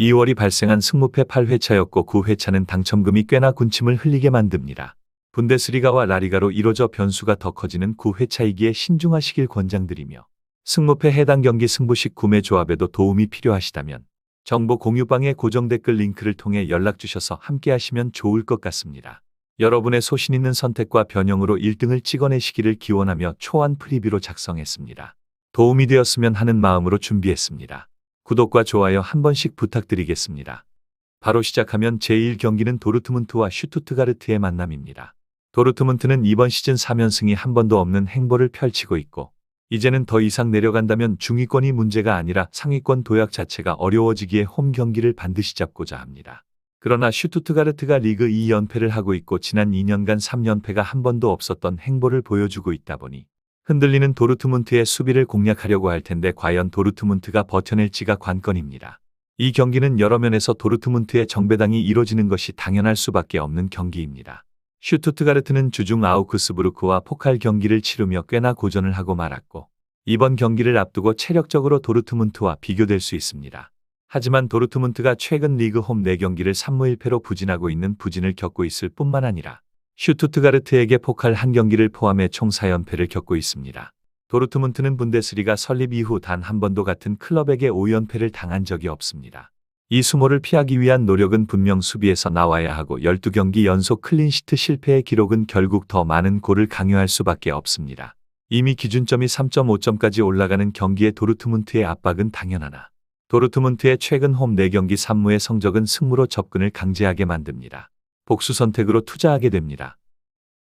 2월이 발생한 승무패 8회차였고 9회차는 당첨금이 꽤나 군침을 흘리게 만듭니다. 분데스리가와 라리가로 이뤄져 변수가 더 커지는 9회차이기에 신중하시길 권장드리며 승무패 해당 경기 승부식 구매 조합에도 도움이 필요하시다면 정보 공유방의 고정 댓글 링크를 통해 연락 주셔서 함께 하시면 좋을 것 같습니다. 여러분의 소신 있는 선택과 변형으로 1등을 찍어내시기를 기원하며 초안 프리뷰로 작성했습니다. 도움이 되었으면 하는 마음으로 준비했습니다. 구독과 좋아요 한 번씩 부탁드리겠습니다. 바로 시작하면 제1경기는 도르트문트와 슈투트가르트의 만남입니다. 도르트문트는 이번 시즌 3연승이 한 번도 없는 행보를 펼치고 있고 이제는 더 이상 내려간다면 중위권이 문제가 아니라 상위권 도약 자체가 어려워지기에 홈 경기를 반드시 잡고자 합니다. 그러나 슈투트가르트가 리그 2연패를 하고 있고 지난 2년간 3연패가 한 번도 없었던 행보를 보여주고 있다 보니 흔들리는 도르트문트의 수비를 공략하려고 할 텐데 과연 도르트문트가 버텨낼지가 관건입니다. 이 경기는 여러 면에서 도르트문트의 정배당이 이뤄지는 것이 당연할 수밖에 없는 경기입니다. 슈투트가르트는 주중 아우크스부르크와 포칼 경기를 치르며 꽤나 고전을 하고 말았고 이번 경기를 앞두고 체력적으로 도르트문트와 비교될 수 있습니다. 하지만 도르트문트가 최근 리그 홈 4경기를 3무 1패로 부진하고 있는 부진을 겪고 있을 뿐만 아니라 슈투트가르트에게 포칼 1경기를 포함해 총 4연패를 겪고 있습니다. 도르트문트는 분데스리가 설립 이후 단 한 번도 같은 클럽에게 5연패를 당한 적이 없습니다. 이 수모를 피하기 위한 노력은 분명 수비에서 나와야 하고 12경기 연속 클린시트 실패의 기록은 결국 더 많은 골을 강요할 수밖에 없습니다. 이미 기준점이 3.5점까지 올라가는 경기에 도르트문트의 압박은 당연하나 도르트문트의 최근 홈 4경기 3무의 성적은 승무로 접근을 강제하게 만듭니다. 복수 선택으로 투자하게 됩니다.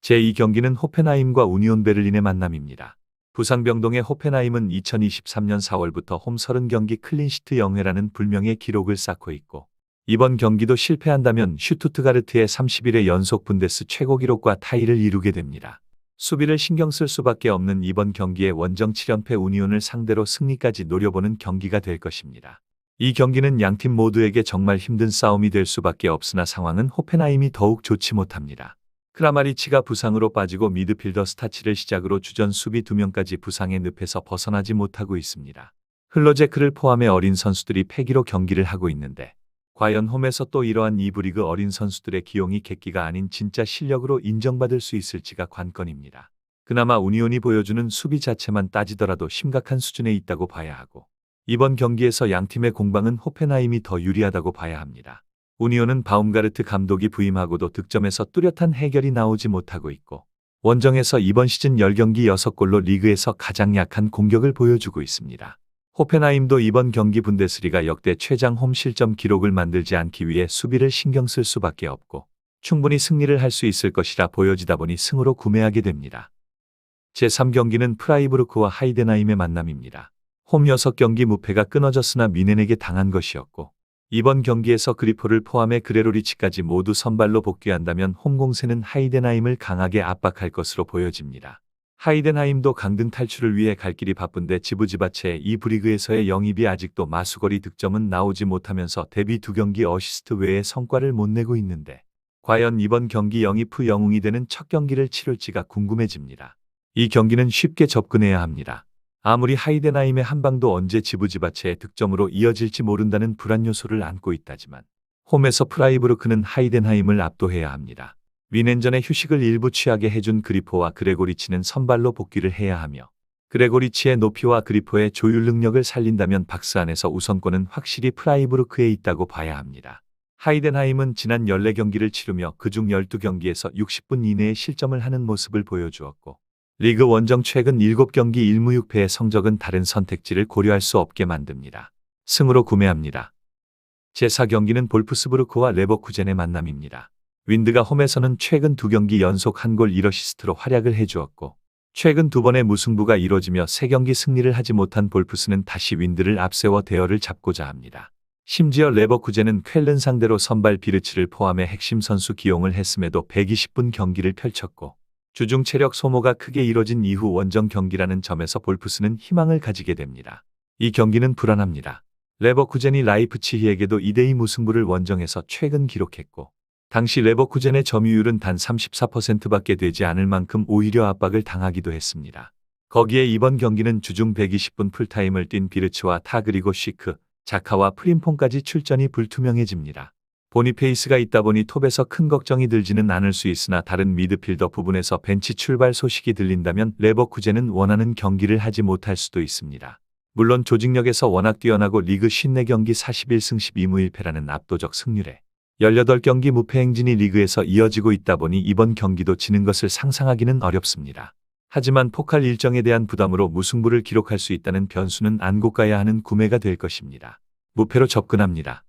제2경기는 호펜하임과 우니온 베를린의 만남입니다. 부상병동의 호펜하임은 2023년 4월부터 홈 30경기 클린시트 0회라는 불명의 기록을 쌓고 있고 이번 경기도 실패한다면 슈투트가르트의 30일의 연속 분데스 최고 기록과 타이를 이루게 됩니다. 수비를 신경 쓸 수밖에 없는 이번 경기에 원정 7연패 우니온을 상대로 승리까지 노려보는 경기가 될 것입니다. 이 경기는 양팀 모두에게 정말 힘든 싸움이 될 수밖에 없으나 상황은 호펜하임이 더욱 좋지 못합니다. 크라마리치가 부상으로 빠지고 미드필더 스타치를 시작으로 주전 수비 2명까지 부상의 늪에서 벗어나지 못하고 있습니다. 흘러제크를 포함해 어린 선수들이 패기로 경기를 하고 있는데 과연 홈에서 또 이러한 2부 리그 어린 선수들의 기용이 객기가 아닌 진짜 실력으로 인정받을 수 있을지가 관건입니다. 그나마 우니온이 보여주는 수비 자체만 따지더라도 심각한 수준에 있다고 봐야 하고 이번 경기에서 양팀의 공방은 호펜하임이 더 유리하다고 봐야 합니다. 우니온은 바움가르트 감독이 부임하고도 득점에서 뚜렷한 해결이 나오지 못하고 있고 원정에서 이번 시즌 10경기 6골로 리그에서 가장 약한 공격을 보여주고 있습니다. 호펜하임도 이번 경기 분데스리가 역대 최장 홈 실점 기록을 만들지 않기 위해 수비를 신경 쓸 수밖에 없고 충분히 승리를 할 수 있을 것이라 보여지다 보니 승으로 구매하게 됩니다. 제3경기는 프라이부르크와 하이덴하임의 만남입니다. 홈 6경기 무패가 끊어졌으나 미넨에게 당한 것이었고 이번 경기에서 그리포를 포함해 그레로리치까지 모두 선발로 복귀한다면 홈 공세는 하이덴하임을 강하게 압박할 것으로 보여집니다. 하이덴하임도 강등 탈출을 위해 갈 길이 바쁜데 지부지바체의 이 부리그에서의 영입이 아직도 마수거리 득점은 나오지 못하면서 데뷔 2경기 어시스트 외에 성과를 못 내고 있는데 과연 이번 경기 영입 후 영웅이 되는 첫 경기를 치룰지가 궁금해집니다. 이 경기는 쉽게 접근해야 합니다. 아무리 하이덴하임의 한방도 언제 지부지바체의 득점으로 이어질지 모른다는 불안 요소를 안고 있다지만 홈에서 프라이부르크는 하이덴하임을 압도해야 합니다. 위넨전에 휴식을 일부 취하게 해준 그리포와 그레고리치는 선발로 복귀를 해야 하며 그레고리치의 높이와 그리포의 조율 능력을 살린다면 박스 안에서 우선권은 확실히 프라이부르크에 있다고 봐야 합니다. 하이덴하임은 지난 14경기를 치르며 그중 12경기에서 60분 이내에 실점을 하는 모습을 보여주었고 리그 원정 최근 7경기 1무 6패의 성적은 다른 선택지를 고려할 수 없게 만듭니다. 승으로 구매합니다. 제4경기는 볼프스부르크와 레버쿠젠의 만남입니다. 윈드가 홈에서는 최근 2경기 연속 1골 1어시스트로 활약을 해주었고 최근 2번의 무승부가 이뤄지며 3경기 승리를 하지 못한 볼프스는 다시 윈드를 앞세워 대열을 잡고자 합니다. 심지어 레버쿠젠은 쾰른 상대로 선발 비르츠를 포함해 핵심 선수 기용을 했음에도 120분 경기를 펼쳤고 주중 체력 소모가 크게 이뤄진 이후 원정 경기라는 점에서 볼프스는 희망을 가지게 됩니다. 이 경기는 불안합니다. 레버쿠젠이 라이프치히에게도 2대2 무승부를 원정에서 최근 기록했고 당시 레버쿠젠의 점유율은 단 34%밖에 되지 않을 만큼 오히려 압박을 당하기도 했습니다. 거기에 이번 경기는 주중 120분 풀타임을 뛴 비르츠와 타 그리고 쉬크, 자카와 프림폰까지 출전이 불투명해집니다. 보니페이스가 있다 보니 톱에서 큰 걱정이 들지는 않을 수 있으나 다른 미드필더 부분에서 벤치 출발 소식이 들린다면 레버쿠젠은 원하는 경기를 하지 못할 수도 있습니다. 물론 조직력에서 워낙 뛰어나고 리그 54경기 41승 12무 1패라는 압도적 승률에 18경기 무패 행진이 리그에서 이어지고 있다 보니 이번 경기도 지는 것을 상상하기는 어렵습니다. 하지만 포칼 일정에 대한 부담으로 무승부를 기록할 수 있다는 변수는 안고 가야 하는 구매가 될 것입니다. 무패로 접근합니다.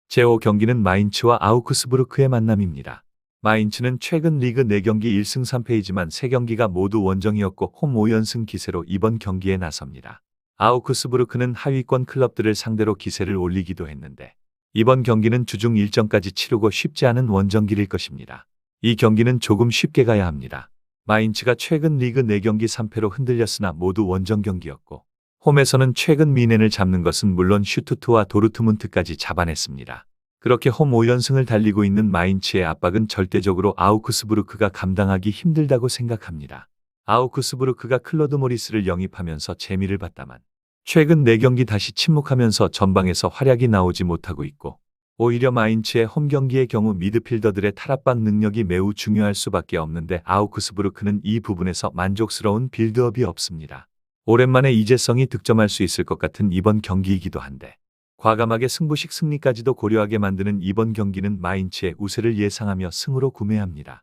제5경기는 마인츠와 아우크스부르크의 만남입니다. 마인츠는 최근 리그 4경기 1승 3패이지만 3경기가 모두 원정이었고 홈 5연승 기세로 이번 경기에 나섭니다. 아우크스부르크는 하위권 클럽들을 상대로 기세를 올리기도 했는데 이번 경기는 주중 일정까지 치르고 쉽지 않은 원정길일 것입니다. 이 경기는 조금 쉽게 가야 합니다. 마인츠가 최근 리그 4경기 3패로 흔들렸으나 모두 원정 경기였고 홈에서는 최근 미넨을 잡는 것은 물론 슈투트와 도르트문트까지 잡아냈습니다. 그렇게 홈 5연승을 달리고 있는 마인츠의 압박은 절대적으로 아우크스부르크가 감당하기 힘들다고 생각합니다. 아우크스부르크가 클로드 모리스를 영입하면서 재미를 봤다만 최근 4경기 다시 침묵하면서 전방에서 활약이 나오지 못하고 있고 오히려 마인츠의 홈 경기의 경우 미드필더들의 탈압박 능력이 매우 중요할 수밖에 없는데 아우크스부르크는 이 부분에서 만족스러운 빌드업이 없습니다. 오랜만에 이재성이 득점할 수 있을 것 같은 이번 경기이기도 한데 과감하게 승부식 승리까지도 고려하게 만드는 이번 경기는 마인츠의 우세를 예상하며 승으로 구매합니다.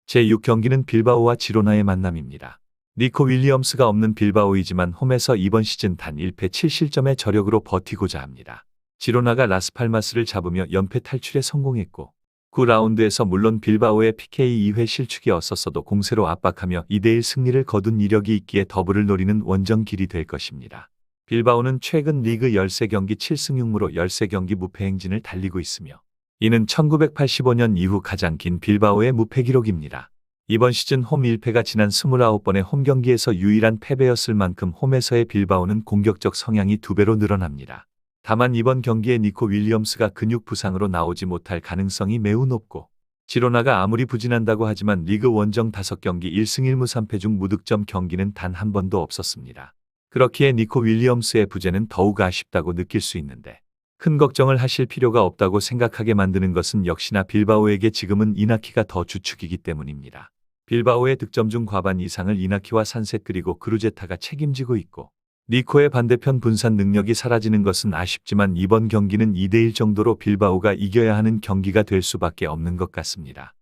제6경기는 빌바오와 지로나의 만남입니다. 니코 윌리엄스가 없는 빌바오이지만 홈에서 이번 시즌 단 1패 7실점의 저력으로 버티고자 합니다. 지로나가 라스팔마스를 잡으며 연패 탈출에 성공했고 9라운드에서 물론 빌바오의 PK 2회 실축이었었어도 공세로 압박하며 2대1 승리를 거둔 이력이 있기에 더블을 노리는 원정길이 될 것입니다. 빌바오는 최근 리그 13경기 7승 6무로 13경기 무패 행진을 달리고 있으며 이는 1985년 이후 가장 긴 빌바오의 무패 기록입니다. 이번 시즌 홈 1패가 지난 29번의 홈 경기에서 유일한 패배였을 만큼 홈에서의 빌바오는 공격적 성향이 2배로 늘어납니다. 다만 이번 경기에 니코 윌리엄스가 근육 부상으로 나오지 못할 가능성이 매우 높고 지로나가 아무리 부진한다고 하지만 리그 원정 5경기 1승 1무 3패 중 무득점 경기는 단 한 번도 없었습니다. 그렇기에 니코 윌리엄스의 부재는 더욱 아쉽다고 느낄 수 있는데 큰 걱정을 하실 필요가 없다고 생각하게 만드는 것은 역시나 빌바오에게 지금은 이나키가 더 주축이기 때문입니다. 빌바오의 득점 중 과반 이상을 이나키와 산셋 그리고 그루제타가 책임지고 있고 니코의 반대편 분산 능력이 사라지는 것은 아쉽지만 이번 경기는 2대1 정도로 빌바오가 이겨야 하는 경기가 될 수밖에 없는 것 같습니다.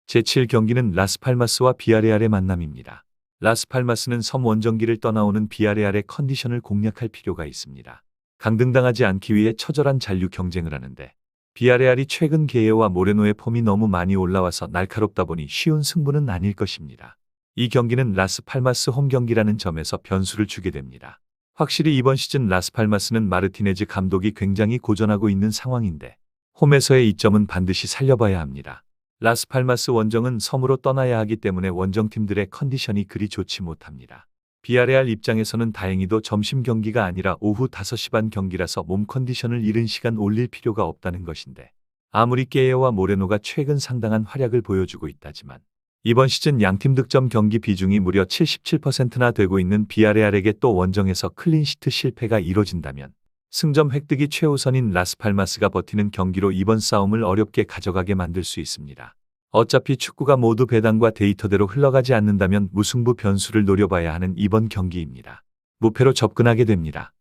제7경기는 라스팔마스와 비아레알의 만남입니다. 라스팔마스는 섬 원정기를 떠나오는 비아레알의 컨디션을 공략할 필요가 있습니다. 강등당하지 않기 위해 처절한 잔류 경쟁을 하는데 비아레알이 최근 게예와 모레노의 폼이 너무 많이 올라와서 날카롭다 보니 쉬운 승부는 아닐 것입니다. 이 경기는 라스팔마스 홈 경기라는 점에서 변수를 주게 됩니다. 확실히 이번 시즌 라스팔마스는 마르티네즈 감독이 굉장히 고전하고 있는 상황인데 홈에서의 이점은 반드시 살려봐야 합니다. 라스팔마스 원정은 섬으로 떠나야 하기 때문에 원정팀들의 컨디션이 그리 좋지 못합니다. 비아레알 입장에서는 다행히도 점심 경기가 아니라 오후 5시 반 경기라서 몸 컨디션을 이른 시간 올릴 필요가 없다는 것인데 아무리 게예와 모레노가 최근 상당한 활약을 보여주고 있다지만 이번 시즌 양팀 득점 경기 비중이 무려 77%나 되고 있는 비아레알에게 또 원정에서 클린시트 실패가 이뤄진다면 승점 획득이 최우선인 라스팔마스가 버티는 경기로 이번 싸움을 어렵게 가져가게 만들 수 있습니다. 어차피 축구가 모두 배당과 데이터대로 흘러가지 않는다면 무승부 변수를 노려봐야 하는 이번 경기입니다. 무패로 접근하게 됩니다.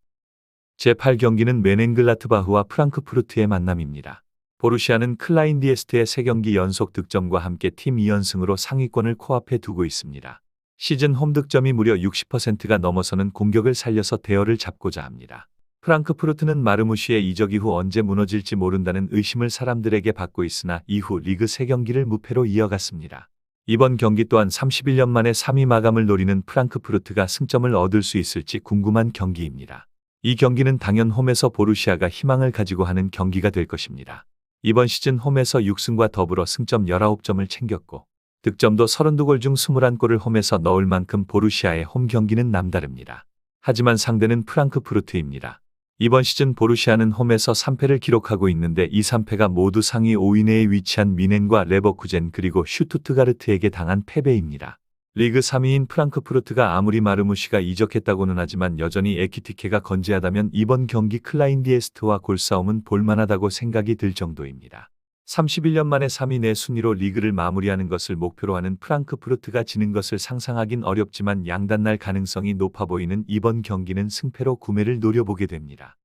제8경기는 멘헨글라트바흐와 프랑크푸르트의 만남입니다. 보루시아는 클라인 디에스트의 3경기 연속 득점과 함께 팀 2연승으로 상위권을 코앞에 두고 있습니다. 시즌 홈 득점이 무려 60%가 넘어서는 공격을 살려서 대열을 잡고자 합니다. 프랑크푸르트는 마르무시의 이적 이후 언제 무너질지 모른다는 의심을 사람들에게 받고 있으나 이후 리그 3경기를 무패로 이어갔습니다. 이번 경기 또한 31년 만에 3위 마감을 노리는 프랑크푸르트가 승점을 얻을 수 있을지 궁금한 경기입니다. 이 경기는 당연 홈에서 보루시아가 희망을 가지고 하는 경기가 될 것입니다. 이번 시즌 홈에서 6승과 더불어 승점 19점을 챙겼고 득점도 32골 중 21골을 홈에서 넣을 만큼 보루시아의 홈 경기는 남다릅니다. 하지만 상대는 프랑크푸르트입니다. 이번 시즌 보루시아는 홈에서 3패를 기록하고 있는데 이 3패가 모두 상위 5위 내에 위치한 미넨과 레버쿠젠 그리고 슈투트가르트에게 당한 패배입니다. 리그 3위인 프랑크푸르트가 아무리 마르무시가 이적했다고는 하지만 여전히 에키티케가 건재하다면 이번 경기 클라인디에스트와 골싸움은 볼만하다고 생각이 들 정도입니다. 31년 만에 3위 내 순위로 리그를 마무리하는 것을 목표로 하는 프랑크푸르트가 지는 것을 상상하긴 어렵지만 양단날 가능성이 높아 보이는 이번 경기는 승패로 구매를 노려보게 됩니다.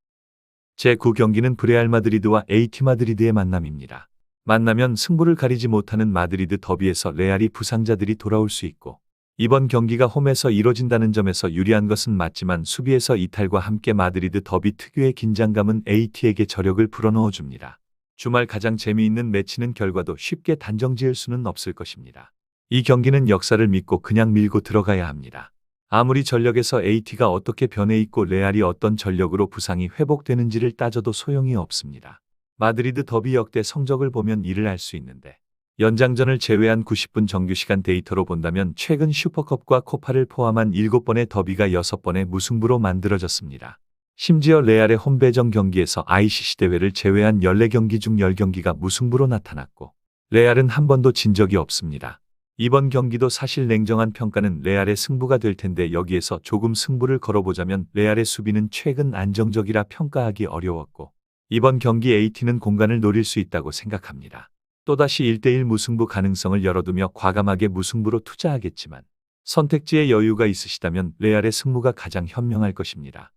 제9경기는 브레알 마드리드와 AT 마드리드의 만남입니다. 만나면 승부를 가리지 못하는 마드리드 더비에서 레알이 부상자들이 돌아올 수 있고 이번 경기가 홈에서 이뤄진다는 점에서 유리한 것은 맞지만 수비에서 이탈과 함께 마드리드 더비 특유의 긴장감은 AT에게 저력을 불어넣어줍니다. 주말 가장 재미있는 매치는 결과도 쉽게 단정지을 수는 없을 것입니다. 이 경기는 역사를 믿고 그냥 밀고 들어가야 합니다. 아무리 전력에서 AT가 어떻게 변해 있고 레알이 어떤 전력으로 부상이 회복되는지를 따져도 소용이 없습니다. 마드리드 더비 역대 성적을 보면 이를 알 수 있는데 연장전을 제외한 90분 정규시간 데이터로 본다면 최근 슈퍼컵과 코파를 포함한 7번의 더비가 6번의 무승부로 만들어졌습니다. 심지어 레알의 홈배정 경기에서 ICC 대회를 제외한 14경기 중 10경기가 무승부로 나타났고 레알은 한 번도 진 적이 없습니다. 이번 경기도 사실 냉정한 평가는 레알의 승부가 될 텐데 여기에서 조금 승부를 걸어보자면 레알의 수비는 최근 안정적이라 평가하기 어려웠고 이번 경기 AT는 공간을 노릴 수 있다고 생각합니다. 또다시 1대1 무승부 가능성을 열어두며 과감하게 무승부로 투자하겠지만 선택지에 여유가 있으시다면 레알의 승부가 가장 현명할 것입니다.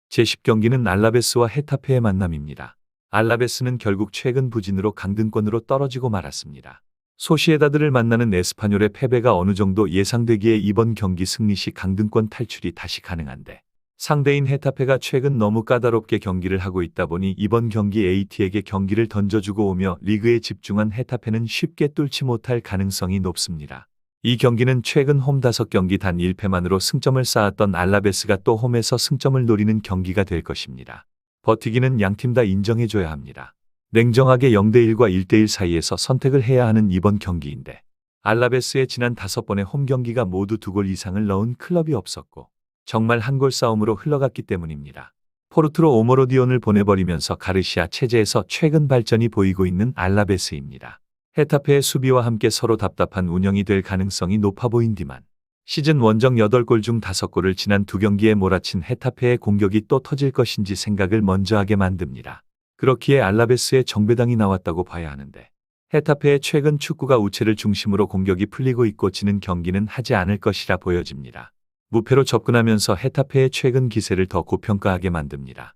제10경기는 알라베스와 헤타페의 만남입니다. 알라베스는 결국 최근 부진으로 강등권으로 떨어지고 말았습니다. 소시에다드를 만나는 에스파뇰의 패배가 어느 정도 예상되기에 이번 경기 승리 시 강등권 탈출이 다시 가능한데 상대인 헤타페가 최근 너무 까다롭게 경기를 하고 있다 보니 이번 경기 AT에게 경기를 던져주고 오며 리그에 집중한 헤타페는 쉽게 뚫지 못할 가능성이 높습니다. 이 경기는 최근 홈 5경기 단 1패만으로 승점을 쌓았던 알라베스가 또 홈에서 승점을 노리는 경기가 될 것입니다. 버티기는 양팀 다 인정해줘야 합니다. 냉정하게 0대1과 1대1 사이에서 선택을 해야 하는 이번 경기인데 알라베스의 지난 5번의 홈 경기가 모두 2골 이상을 넣은 클럽이 없었고 정말 한 골 싸움으로 흘러갔기 때문입니다. 포르투로 오모로디온을 보내버리면서 가르시아 체제에서 최근 발전이 보이고 있는 알라베스입니다. 헤타페의 수비와 함께 서로 답답한 운영이 될 가능성이 높아 보인디만 시즌 원정 8골 중 5골을 지난 2경기에 몰아친 헤타페의 공격이 또 터질 것인지 생각을 먼저 하게 만듭니다. 그렇기에 알라베스의 정배당이 나왔다고 봐야 하는데 헤타페의 최근 축구가 우체를 중심으로 공격이 풀리고 있고 지는 경기는 하지 않을 것이라 보여집니다. 무패로 접근하면서 헤타페의 최근 기세를 더 고평가하게 만듭니다.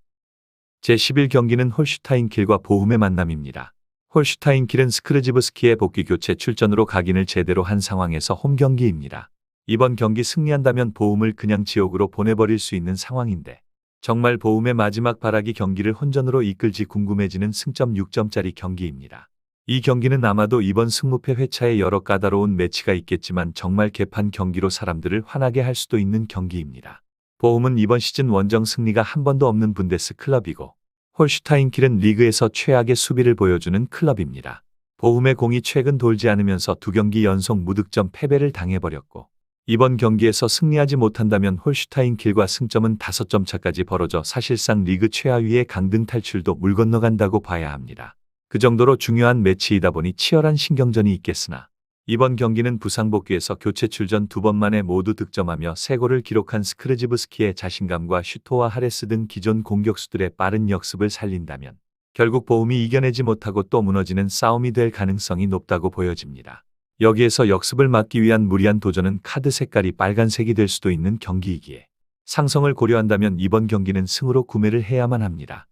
제11경기는 홀슈타인킬과 보훔의 만남입니다. 홀슈타인킬은 스크르지브스키의 복귀 교체 출전으로 각인을 제대로 한 상황에서 홈 경기입니다. 이번 경기 승리한다면 보훔을 그냥 지옥으로 보내버릴 수 있는 상황인데 정말 보훔의 마지막 발악이 경기를 혼전으로 이끌지 궁금해지는 승점 6점짜리 경기입니다. 이 경기는 아마도 이번 승무패 회차에 여러 까다로운 매치가 있겠지만 정말 개판 경기로 사람들을 화나게 할 수도 있는 경기입니다. 보훔은 이번 시즌 원정 승리가 한 번도 없는 분데스 클럽이고 홀슈타인킬은 리그에서 최악의 수비를 보여주는 클럽입니다. 보훔의 공이 최근 돌지 않으면서 2경기 연속 무득점 패배를 당해버렸고 이번 경기에서 승리하지 못한다면 홀슈타인킬과 승점은 5점 차까지 벌어져 사실상 리그 최하위의 강등 탈출도 물 건너간다고 봐야 합니다. 그 정도로 중요한 매치이다 보니 치열한 신경전이 있겠으나 이번 경기는 부상 복귀에서 교체 출전 2번 만에 모두 득점하며 3골을 기록한 스크르지브스키의 자신감과 슈토와 하레스 등 기존 공격수들의 빠른 역습을 살린다면 결국 보훔이 이겨내지 못하고 또 무너지는 싸움이 될 가능성이 높다고 보여집니다. 여기에서 역습을 막기 위한 무리한 도전은 카드 색깔이 빨간색이 될 수도 있는 경기이기에 상성을 고려한다면 이번 경기는 승으로 구매를 해야만 합니다.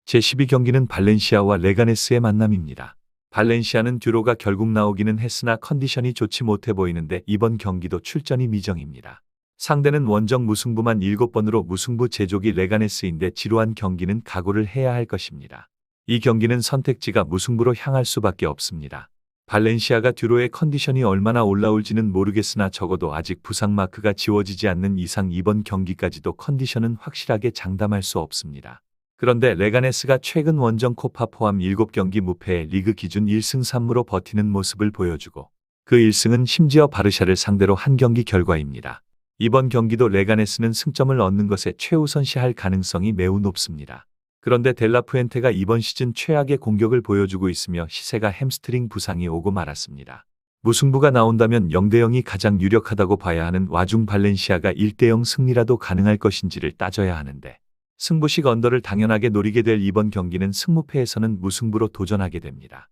제12경기는 발렌시아와 레가네스의 만남입니다. 발렌시아는 듀로가 결국 나오기는 했으나 컨디션이 좋지 못해 보이는데 이번 경기도 출전이 미정입니다. 상대는 원정 무승부만 7번으로 무승부 제조기 레가네스인데 지루한 경기는 각오를 해야 할 것입니다. 이 경기는 선택지가 무승부로 향할 수밖에 없습니다. 발렌시아가 듀로의 컨디션이 얼마나 올라올지는 모르겠으나 적어도 아직 부상 마크가 지워지지 않는 이상 이번 경기까지도 컨디션은 확실하게 장담할 수 없습니다. 그런데 레가네스가 최근 원정 코파 포함 7경기 무패에 리그 기준 1승 3무로 버티는 모습을 보여주고 그 1승은 심지어 바르샤를 상대로 한 경기 결과입니다. 이번 경기도 레가네스는 승점을 얻는 것에 최우선시할 가능성이 매우 높습니다. 그런데 델라푸엔테가 이번 시즌 최악의 공격을 보여주고 있으며 시세가 햄스트링 부상이 오고 말았습니다. 무승부가 나온다면 0대0이 가장 유력하다고 봐야 하는 와중 발렌시아가 1대0 승리라도 가능할 것인지를 따져야 하는데 승부식 언더를 당연하게 노리게 될 이번 경기는 승무패에서는 무승부로 도전하게 됩니다.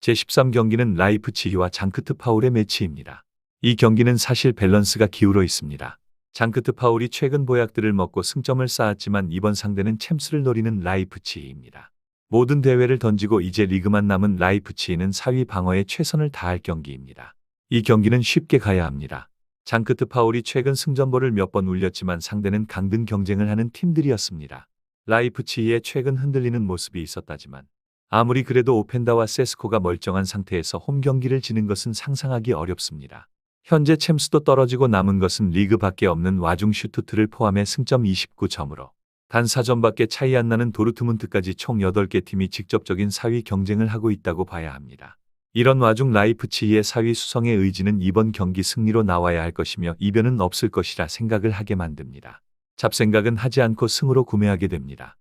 제13경기는 라이프치히와 장크트 파울의 매치입니다. 이 경기는 사실 밸런스가 기울어 있습니다. 장크트 파울이 최근 보약들을 먹고 승점을 쌓았지만 이번 상대는 챔스를 노리는 라이프치히입니다. 모든 대회를 던지고 이제 리그만 남은 라이프치히는 4위 방어에 최선을 다할 경기입니다. 이 경기는 쉽게 가야 합니다. 장크트 파울이 최근 승전보를 몇 번 울렸지만 상대는 강등 경쟁을 하는 팀들이었습니다. 라이프치히의 최근 흔들리는 모습이 있었다지만 아무리 그래도 오펜다와 세스코가 멀쩡한 상태에서 홈 경기를 지는 것은 상상하기 어렵습니다. 현재 챔스도 떨어지고 남은 것은 리그밖에 없는 와중 슈투트를 포함해 승점 29점으로 단 4점밖에 차이 안 나는 도르트문트까지 총 8개 팀이 직접적인 4위 경쟁을 하고 있다고 봐야 합니다. 이런 와중 라이프치히의 4위 수성의 의지는 이번 경기 승리로 나와야 할 것이며 이변은 없을 것이라 생각을 하게 만듭니다. 잡생각은 하지 않고 승으로 구매하게 됩니다.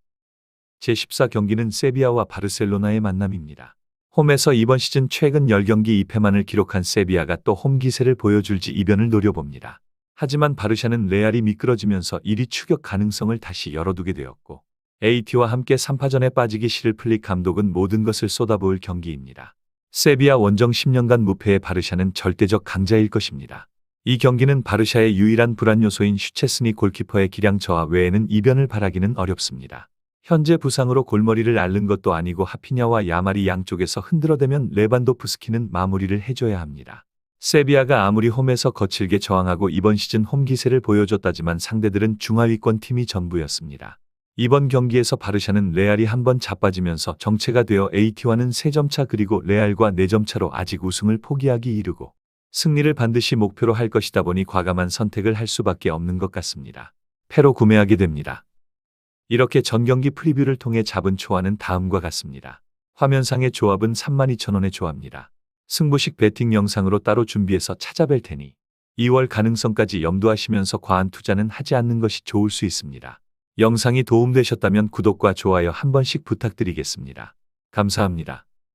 제14경기는 세비야와 바르셀로나의 만남입니다. 홈에서 이번 시즌 최근 10경기 2패만을 기록한 세비야가 또 홈 기세를 보여줄지 이변을 노려봅니다. 하지만 바르샤는 레알이 미끄러지면서 1위 추격 가능성을 다시 열어두게 되었고 AT와 함께 3파전에 빠지기 싫을 플릭 감독은 모든 것을 쏟아부을 경기입니다. 세비야 원정 10년간 무패의 바르샤는 절대적 강자일 것입니다. 이 경기는 바르샤의 유일한 불안 요소인 슈체스니 골키퍼의 기량 저하 외에는 이변을 바라기는 어렵습니다. 현재 부상으로 골머리를 앓는 것도 아니고 하피냐와 야말이 양쪽에서 흔들어대면 레반도프스키는 마무리를 해줘야 합니다. 세비야가 아무리 홈에서 거칠게 저항하고 이번 시즌 홈 기세를 보여줬다지만 상대들은 중하위권 팀이 전부였습니다. 이번 경기에서 바르샤는 레알이 한번 자빠지면서 정체가 되어 AT와는 3점 차 그리고 레알과 4점 차로 아직 우승을 포기하기 이르고 승리를 반드시 목표로 할 것이다 보니 과감한 선택을 할 수밖에 없는 것 같습니다. 패로 구매하게 됩니다. 이렇게 전경기 프리뷰를 통해 잡은 초안은 다음과 같습니다. 화면상의 조합은 32,000원의 조합입니다. 승부식 배팅 영상으로 따로 준비해서 찾아뵐 테니 2월 가능성까지 염두하시면서 과한 투자는 하지 않는 것이 좋을 수 있습니다. 영상이 도움되셨다면 구독과 좋아요 한 번씩 부탁드리겠습니다. 감사합니다.